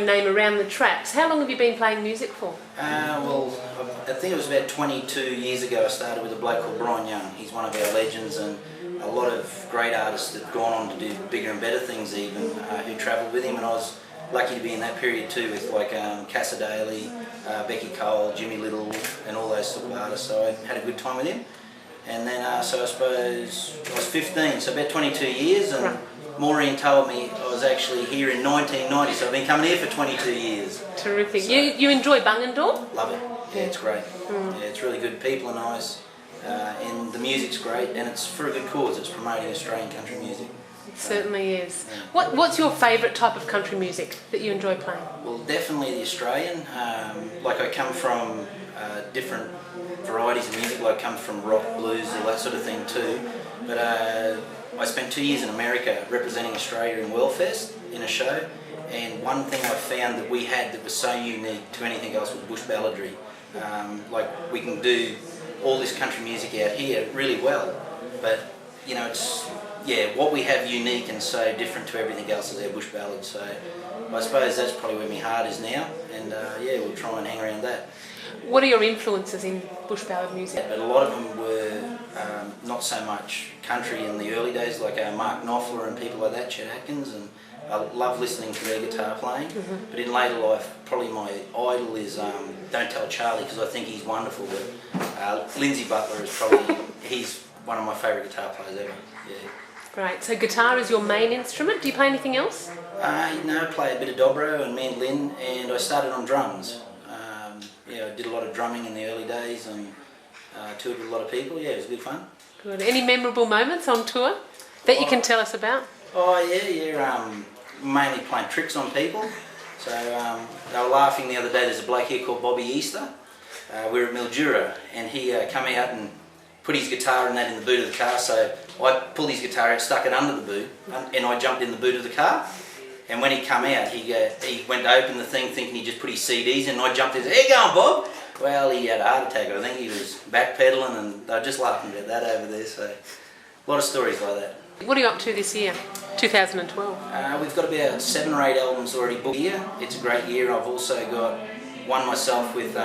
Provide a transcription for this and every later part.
name around the traps. How long have you been playing music for? Well, I think it was about 22 years ago I started with a bloke called Brian Young. He's one of our legends, and a lot of great artists that have gone on to do bigger and better things even, who travelled with him, and I was lucky to be in that period too with like Casa Daly, Becky Cole, Jimmy Little and all those sort of artists, so I had a good time with him. And then so I suppose I was 15, so about 22 years, and Maureen told me I was actually here in 1990, so I've been coming here for 22 years. Terrific. So, you enjoy Bungendore? Love it. Yeah, it's great. Yeah, it's really good. People are nice, and the music's great, and it's for a good cause. It's promoting Australian country music. It certainly is. Yeah. What's your favourite type of country music that you enjoy playing? Well, definitely the Australian. Like I come from different varieties of music. Like I come from rock, blues, all that sort of thing too. But I spent 2 years in America representing Australia in Wellfest in a show, and one thing I found that we had that was so unique to anything else was bush balladry. Like we can do all this country music out here really well, but you know, it's what we have unique and so different to everything else is our bush ballads. So I suppose that's probably where my heart is now, and we'll try and hang around that. What are your influences in bush ballad music? But a lot of them were not so much country in the early days, like Mark Knopfler and people like that, Chet Atkins, and I love listening to their guitar playing. But in later life, probably my idol is Don't Tell Charlie, because I think he's wonderful. But Lindsay Butler is probably, he's one of my favourite guitar players ever. Yeah. Great. So guitar is your main instrument. Do you play anything else? No, I play a bit of dobro and mandolin, and I started on drums. I did a lot of drumming in the early days and toured with a lot of people. Yeah, it was good fun. Good. Any memorable moments on tour that you can tell us about? Oh yeah. Mainly playing tricks on people. So they were laughing the other day. There's a bloke here called Bobby Easter. We were at Mildura, and he came out and put his guitar and that in the boot of the car. So I pulled his guitar out, stuck it under the boot, and I jumped in the boot of the car. And when he come out, he went to open the thing thinking he just put his CDs in, and I jumped in and said, "How you going, Bob?" Well, he had a heart attack. I think he was backpedaling, and they were just laughing about that over there. So a lot of stories like that. What are you up to this year, 2012? We've got about 7 or 8 albums already booked here. It's a great year. I've also got one myself with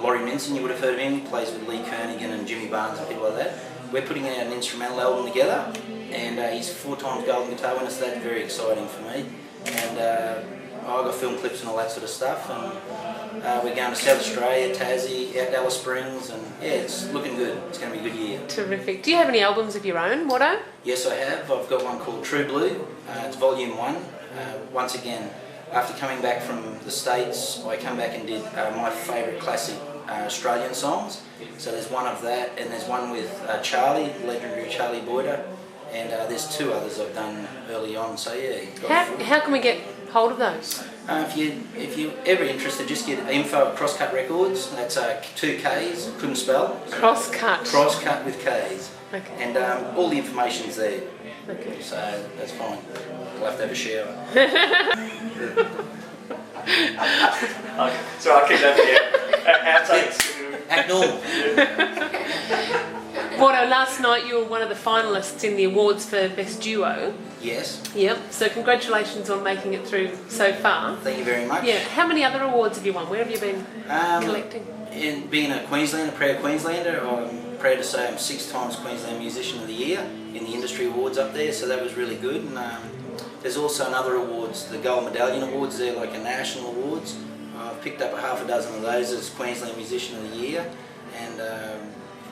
Laurie Minson. You would have heard of him. He plays with Lee Kernaghan and Jimmy Barnes and people like that. We're putting out an instrumental album together, and he's 4 times Golden Guitar winner, so that's very exciting for me. And I've got film clips and all that sort of stuff, and we're going to South Australia, Tassie, out to Alice Springs, and yeah, it's looking good. It's going to be a good year. Terrific. Do you have any albums of your own, Waddo? Yes, I have. I've got one called True Blue. It's volume 1. Once again, after coming back from the States, I come back and did my favourite classic Australian songs. So there's one of that, and there's one with Charlie, legendary Charlie Boyder. And there's 2 others I've done early on, so yeah. How can we get hold of those? If you're ever interested, just get info at Kutt Records. That's 2 Ks, couldn't spell. Kutt. Kutt with Ks. Okay. And all the information's there. Okay. So that's fine. We'll have to have a shower. Okay. So I'll keep that for you. Act normal. Waddo, last night you were one of the finalists in the awards for Best Duo. Yes. Yep, so congratulations on making it through so far. Thank you very much. Yeah, how many other awards have you won? Where have you been collecting? In being a Queenslander, proud Queenslander, I'm proud to say I'm 6 times Queensland Musician of the Year in the industry awards up there, so that was really good. And there's also another awards, the Gold Medallion Awards, they're like a national awards. I've picked up a half a dozen of those as Queensland Musician of the Year, and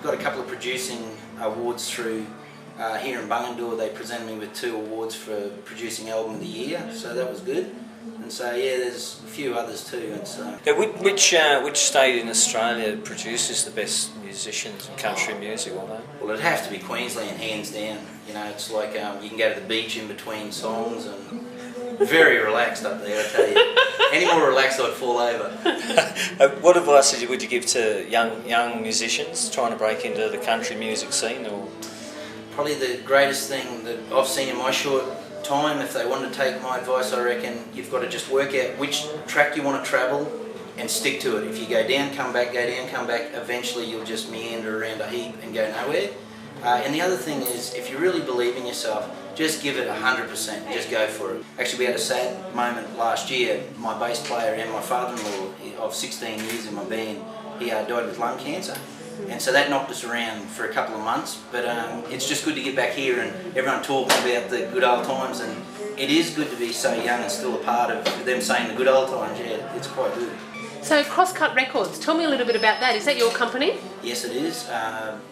got a couple of producing awards through here in Bungendore. They presented me with 2 awards for producing album of the year, so that was good. And so yeah, there's a few others too. It's, which state in Australia produces the best musicians in country music? Well, it'd have to be Queensland, hands down. You know, it's like you can go to the beach in between songs, and very relaxed up there, I tell you. Any more relaxed, I'd fall over. What advice would you give to young musicians trying to break into the country music scene? Or probably the greatest thing that I've seen in my short time, if they want to take my advice, I reckon you've got to just work out which track you want to travel and stick to it. If you go down, come back, eventually you'll just meander around a heap and go nowhere. And the other thing is, if you really believe in yourself, just give it 100%, just go for it. Actually, we had a sad moment last year. My bass player and my father-in-law of 16 years in my band, he died with lung cancer. And so that knocked us around for a couple of months, but it's just good to get back here and everyone talking about the good old times, and it is good to be so young and still a part of them saying the good old times. Yeah, it's quite good. So Kutt Records, tell me a little bit about that. Is that your company? Yes, it is.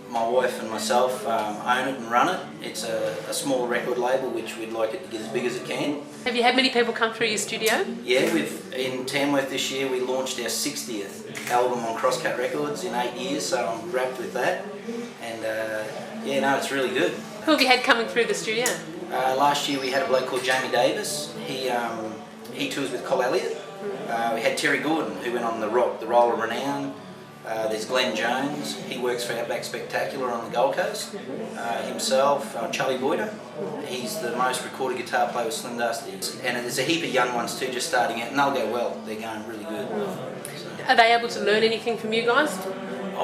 My wife and myself own it and run it. It's a small record label which we'd like it to get as big as it can. Have you had many people come through your studio? Yeah, in Tamworth this year we launched our 60th album on Kutt Records in 8 years, so I'm wrapped with that. And yeah, no, it's really good. Who have you had coming through the studio? Last year we had a bloke called Jamie Davis. He tours with Col Elliott. We had Terry Gordon, who went on the Roll of Renown. There's Glenn Jones, he works for Outback Spectacular on the Gold Coast. Himself, Charlie Boyder, he's the most recorded guitar player with Slim Dusty. And there's a heap of young ones too, just starting out, and they'll go well. They're going really good. So. Are they able to learn anything from you guys?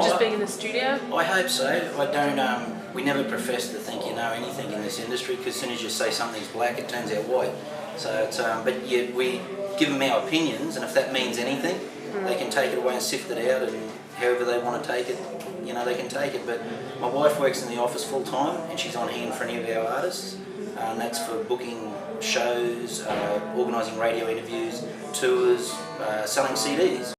Just being in the studio? I hope so. I don't. We never profess to think you know anything in this industry, because as soon as you say something's black, it turns out white. So it's, but yeah, we give them our opinions, and if that means anything, they can take it away and sift it out, and however they want to take it, you know, they can take it. But my wife works in the office full time, and she's on hand for any of our artists, and that's for booking shows, organising radio interviews, tours, selling CDs.